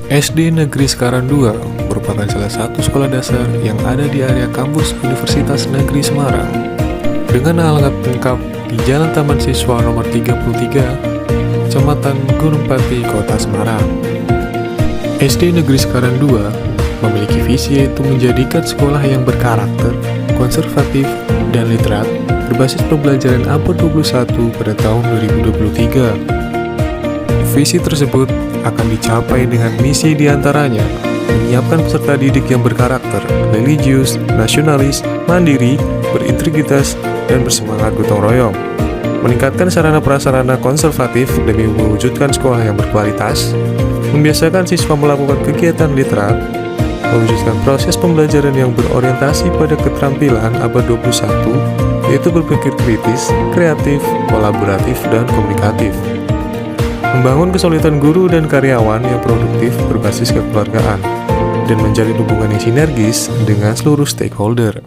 SD Negeri Sekaran 2 merupakan salah satu sekolah dasar yang ada di area kampus Universitas Negeri Semarang. Dengan alamat lengkap di Jalan Taman Siswa nomor 33, Kecamatan Gunung Pati, Kota Semarang. SD Negeri Sekaran 2 memiliki visi yaitu menjadikan sekolah yang berkarakter, konservatif, dan literat berbasis pembelajaran abad 21 pada tahun 2023. Visi tersebut akan dicapai dengan misi diantaranya menyiapkan peserta didik yang berkarakter, religius, nasionalis, mandiri, berintegritas, dan bersemangat gotong royong, meningkatkan sarana prasarana konservatif demi mewujudkan sekolah yang berkualitas, membiasakan siswa melakukan kegiatan literat, mewujudkan proses pembelajaran yang berorientasi pada keterampilan abad 21, yaitu berpikir kritis, kreatif, kolaboratif, dan komunikatif. Membangun kesulitan guru dan karyawan yang produktif berbasis kekeluargaan, dan menjalin hubungan yang sinergis dengan seluruh stakeholder.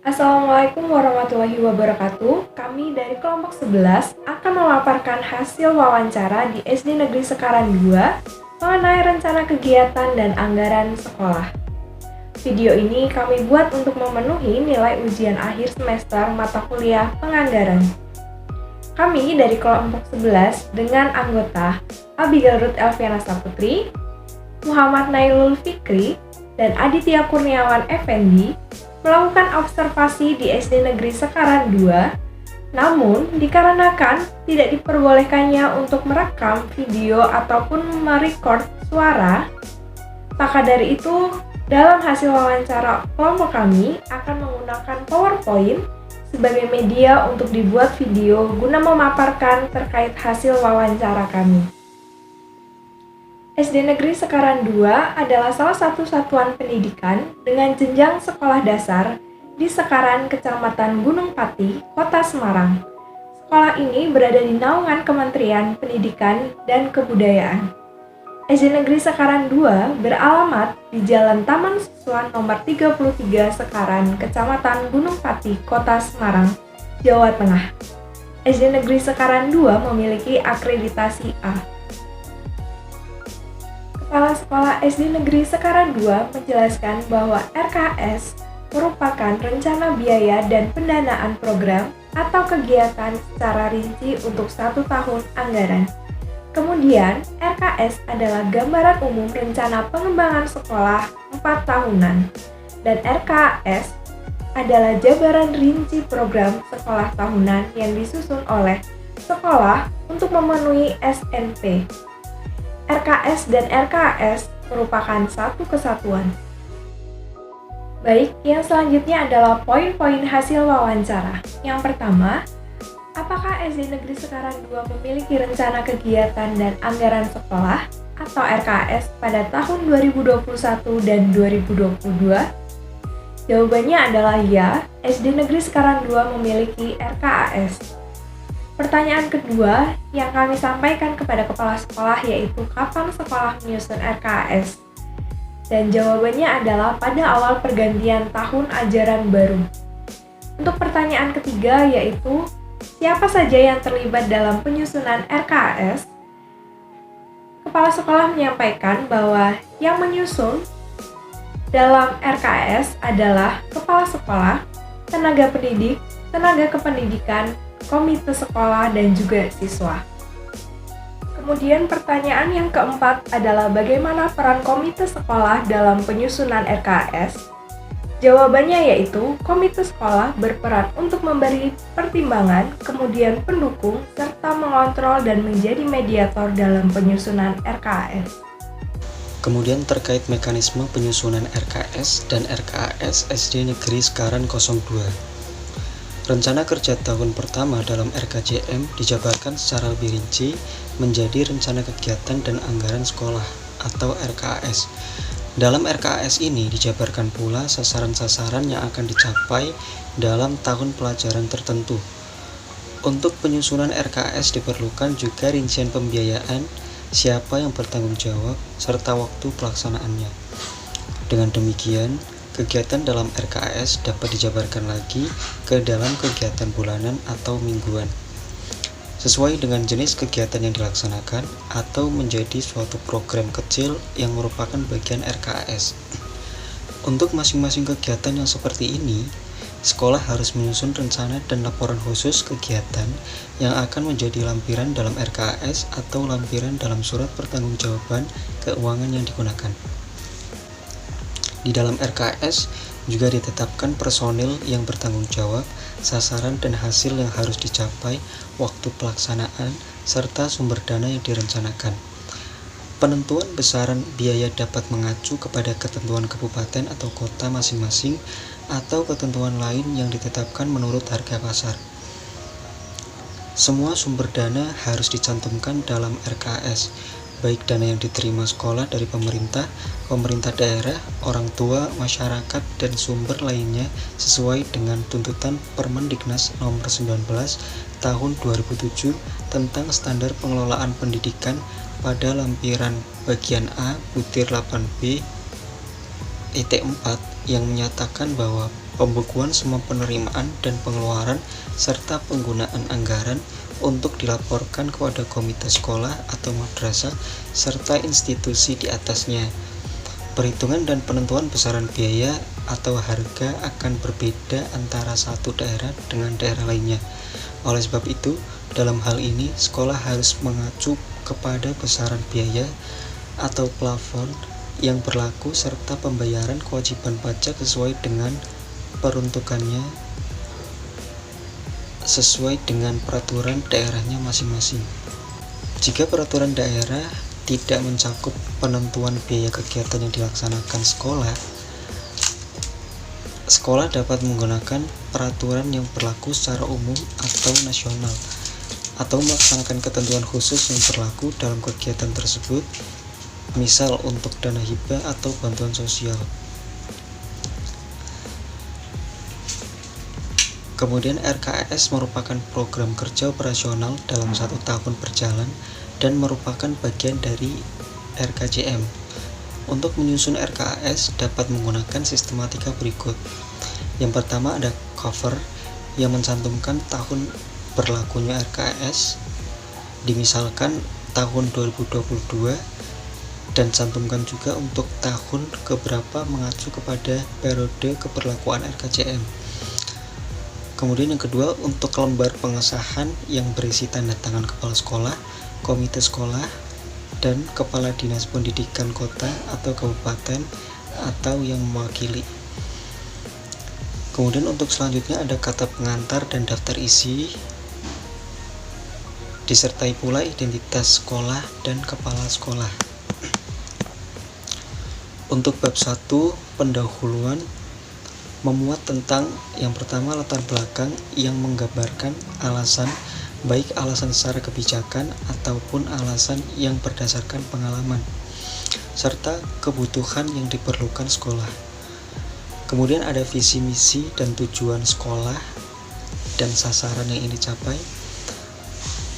Assalamualaikum warahmatullahi wabarakatuh. Kami dari kelompok 11 akan memaparkan hasil wawancara di SD Negeri Sekaran 2 mengenai rencana kegiatan dan anggaran sekolah. Video ini kami buat untuk memenuhi nilai ujian akhir semester mata kuliah penganggaran. Kami dari kelompok 11 dengan anggota Abigail Ruth Elviana Saputri, Muhammad Nailul Fikri, dan Aditya Kurniawan Effendi melakukan observasi di SD Negeri Sekaran 2, namun dikarenakan tidak diperbolehkannya untuk merekam video ataupun merekord suara, maka dari itu dalam hasil wawancara kelompok kami akan menggunakan PowerPoint sebagai media untuk dibuat video guna memaparkan terkait hasil wawancara kami. SD Negeri Sekaran 2 adalah salah satu satuan pendidikan dengan jenjang sekolah dasar di Sekaran, Kecamatan Gunung Pati, Kota Semarang. Sekolah ini berada di naungan Kementerian Pendidikan dan Kebudayaan. SD Negeri Sekaran 2 beralamat di Jalan Taman Siswa nomor 33 Sekaran, Kecamatan Gunung Pati, Kota Semarang, Jawa Tengah. SD Negeri Sekaran 2 memiliki akreditasi A. Kepala Sekolah SD Negeri Sekaran 2 menjelaskan bahwa RKS merupakan rencana biaya dan pendanaan program atau kegiatan secara rinci untuk 1 tahun anggaran. Kemudian, RKS adalah gambaran umum rencana pengembangan sekolah 4 tahunan, dan RKS adalah jabaran rinci program sekolah tahunan yang disusun oleh sekolah untuk memenuhi SNP. RKS dan RKS merupakan satu kesatuan. Baik, yang selanjutnya adalah poin-poin hasil wawancara. Yang pertama, apakah SD Negeri Sekaran 2 memiliki rencana kegiatan dan anggaran sekolah atau RKS pada tahun 2021 dan 2022? Jawabannya adalah ya, SD Negeri Sekaran 2 memiliki RKAS. Pertanyaan kedua yang kami sampaikan kepada kepala sekolah yaitu kapan sekolah menyusun RKAS? Dan jawabannya adalah pada awal pergantian tahun ajaran baru. Untuk pertanyaan ketiga yaitu siapa saja yang terlibat dalam penyusunan RKAS? Kepala sekolah menyampaikan bahwa yang menyusun dalam RKAS adalah kepala sekolah, tenaga pendidik, tenaga kependidikan, komite sekolah, dan juga siswa. Kemudian pertanyaan yang keempat adalah bagaimana peran komite sekolah dalam penyusunan RKAS? Jawabannya yaitu komite sekolah berperan untuk memberi pertimbangan, kemudian pendukung, serta mengontrol dan menjadi mediator dalam penyusunan RKAS. Kemudian terkait mekanisme penyusunan RKS dan RKAS SD Negeri Sekaran 02. Rencana kerja tahun pertama dalam RKJM dijabarkan secara lebih rinci menjadi rencana kegiatan dan anggaran sekolah atau RKAS. Dalam RKAS ini dijabarkan pula sasaran-sasaran yang akan dicapai dalam tahun pelajaran tertentu. Untuk penyusunan RKAS diperlukan juga rincian pembiayaan, siapa yang bertanggung jawab, serta waktu pelaksanaannya. Dengan demikian, kegiatan dalam RKAS dapat dijabarkan lagi ke dalam kegiatan bulanan atau mingguan, sesuai dengan jenis kegiatan yang dilaksanakan atau menjadi suatu program kecil yang merupakan bagian RKAS. Untuk masing-masing kegiatan yang seperti ini, sekolah harus menyusun rencana dan laporan khusus kegiatan yang akan menjadi lampiran dalam RKAS atau lampiran dalam surat pertanggungjawaban keuangan yang digunakan. Di dalam RKAS juga ditetapkan personil yang bertanggung jawab, sasaran dan hasil yang harus dicapai, waktu pelaksanaan, serta sumber dana yang direncanakan. Penentuan besaran biaya dapat mengacu kepada ketentuan kabupaten atau kota masing-masing atau ketentuan lain yang ditetapkan menurut harga pasar. Semua sumber dana harus dicantumkan dalam RKAS, baik dana yang diterima sekolah dari pemerintah daerah, orang tua, masyarakat, dan sumber lainnya sesuai dengan tuntutan Permendiknas Nomor 19 Tahun 2007 tentang Standar Pengelolaan Pendidikan pada lampiran bagian A butir 8B IT4 yang menyatakan bahwa pembukuan semua penerimaan dan pengeluaran serta penggunaan anggaran untuk dilaporkan kepada komite sekolah atau madrasah serta institusi di atasnya. Perhitungan dan penentuan besaran biaya atau harga akan berbeda antara satu daerah dengan daerah lainnya. Oleh sebab itu, dalam hal ini sekolah harus mengacu kepada besaran biaya atau plafon yang berlaku serta pembayaran kewajiban pajak sesuai dengan peruntukannya sesuai dengan peraturan daerahnya masing-masing. Jika peraturan daerah tidak mencakup penentuan biaya kegiatan yang dilaksanakan sekolah dapat menggunakan peraturan yang berlaku secara umum atau nasional atau melaksanakan ketentuan khusus yang berlaku dalam kegiatan tersebut, misal untuk dana hibah atau bantuan sosial. Kemudian RKAS merupakan program kerja operasional dalam 1 tahun berjalan dan merupakan bagian dari RKJM. Untuk menyusun RKAS dapat menggunakan sistematika berikut. Yang pertama ada cover yang mencantumkan tahun berlakunya RKAS, dimisalkan tahun 2022, dan cantumkan juga untuk tahun keberapa mengacu kepada periode keberlakuan RKJM. Kemudian yang kedua, untuk lembar pengesahan yang berisi tanda tangan kepala sekolah, komite sekolah, dan kepala dinas pendidikan kota atau kabupaten atau yang mewakili. Kemudian untuk selanjutnya ada kata pengantar dan daftar isi, disertai pula identitas sekolah dan kepala sekolah. Untuk bab 1 pendahuluan memuat tentang yang pertama latar belakang yang menggambarkan alasan, baik alasan secara kebijakan ataupun alasan yang berdasarkan pengalaman, serta kebutuhan yang diperlukan sekolah. Kemudian ada visi misi dan tujuan sekolah dan sasaran yang ingin dicapai.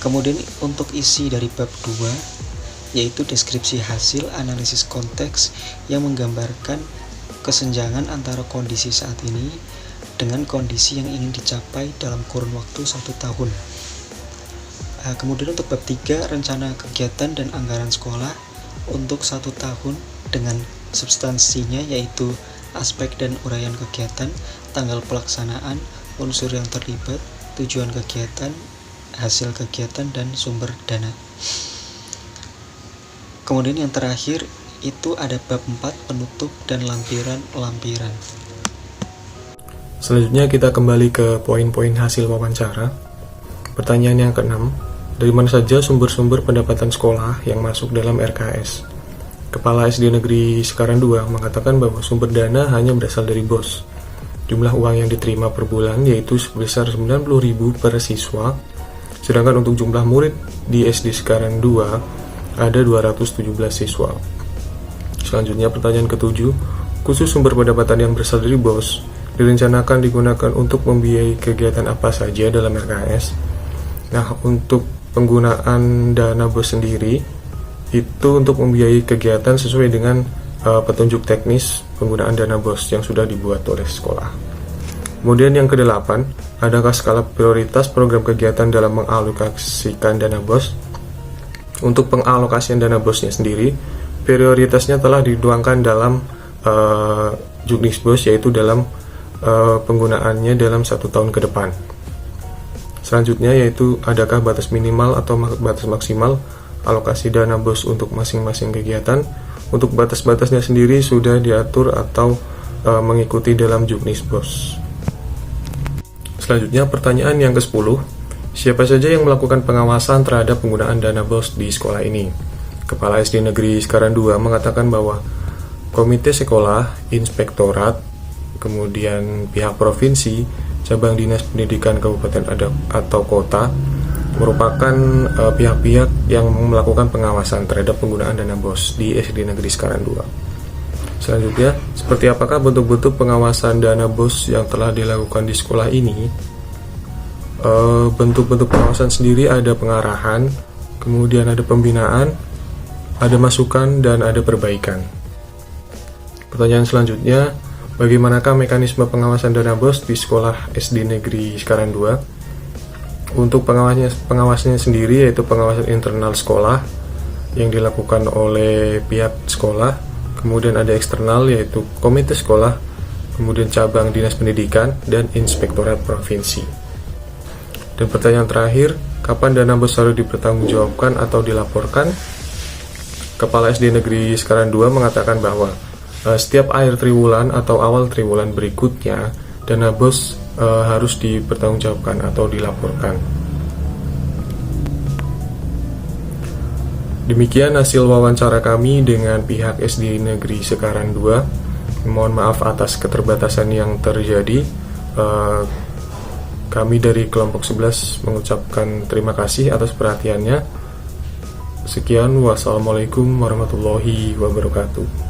Kemudian untuk isi dari bab 2 yaitu deskripsi hasil analisis konteks yang menggambarkan kesenjangan antara kondisi saat ini dengan kondisi yang ingin dicapai dalam kurun waktu 1 tahun. Kemudian untuk bab 3 rencana kegiatan dan anggaran sekolah untuk 1 tahun dengan substansinya yaitu aspek dan uraian kegiatan, tanggal pelaksanaan, unsur yang terlibat, tujuan kegiatan, hasil kegiatan, dan sumber dana. Kemudian yang terakhir itu ada bab 4 penutup dan lampiran-lampiran. Selanjutnya kita kembali ke poin-poin hasil wawancara. Pertanyaan yang ke-6, dari mana saja sumber-sumber pendapatan sekolah yang masuk dalam RKAS? Kepala SD Negeri Sekaran 2 mengatakan bahwa sumber dana hanya berasal dari BOS. Jumlah uang yang diterima per bulan yaitu sebesar 90.000 per siswa, sedangkan untuk jumlah murid di SD Sekaran 2 ada 217 siswa. Selanjutnya pertanyaan ke-7, khusus sumber pendapatan yang berasal dari BOS direncanakan digunakan untuk membiayai kegiatan apa saja dalam RKAS? Nah, untuk penggunaan dana BOS sendiri itu untuk membiayai kegiatan sesuai dengan petunjuk teknis penggunaan dana BOS yang sudah dibuat oleh sekolah. Kemudian yang kedelapan, adakah skala prioritas program kegiatan dalam mengalokasikan dana BOS? Untuk pengalokasian dana BOS-nya sendiri, prioritasnya telah dituangkan dalam Juknis BOS, yaitu dalam penggunaannya dalam 1 tahun ke depan. Selanjutnya yaitu adakah batas minimal atau batas maksimal alokasi dana BOS untuk masing-masing kegiatan. Untuk batas-batasnya sendiri sudah diatur atau mengikuti dalam Juknis BOS. Selanjutnya pertanyaan yang ke-10, siapa saja yang melakukan pengawasan terhadap penggunaan dana BOS di sekolah ini? Kepala SD Negeri Sekaran 2 mengatakan bahwa komite sekolah, inspektorat, kemudian pihak provinsi, cabang dinas pendidikan kabupaten atau kota merupakan pihak-pihak yang melakukan pengawasan terhadap penggunaan dana BOS di SD Negeri Sekaran 2. Selanjutnya, seperti apakah bentuk-bentuk pengawasan dana BOS yang telah dilakukan di sekolah ini? Bentuk-bentuk pengawasan sendiri ada pengarahan, kemudian ada pembinaan, ada masukan, dan ada perbaikan. Pertanyaan selanjutnya, bagaimanakah mekanisme pengawasan dana BOS di sekolah SD Negeri Sekaran 2? Untuk pengawasannya sendiri yaitu pengawasan internal sekolah yang dilakukan oleh pihak sekolah. Kemudian ada eksternal yaitu komite sekolah, kemudian cabang dinas pendidikan, dan inspektorat provinsi. Dan pertanyaan terakhir, kapan dana BOS harus dipertanggungjawabkan atau dilaporkan? Kepala SD Negeri Sekaran 2 mengatakan bahwa setiap akhir triwulan atau awal triwulan berikutnya, dana BOS harus dipertanggungjawabkan atau dilaporkan. Demikian hasil wawancara kami dengan pihak SD Negeri Sekaran 2. Mohon maaf atas keterbatasan yang terjadi. Kami dari kelompok 11 mengucapkan terima kasih atas perhatiannya. Sekian, wassalamualaikum warahmatullahi wabarakatuh.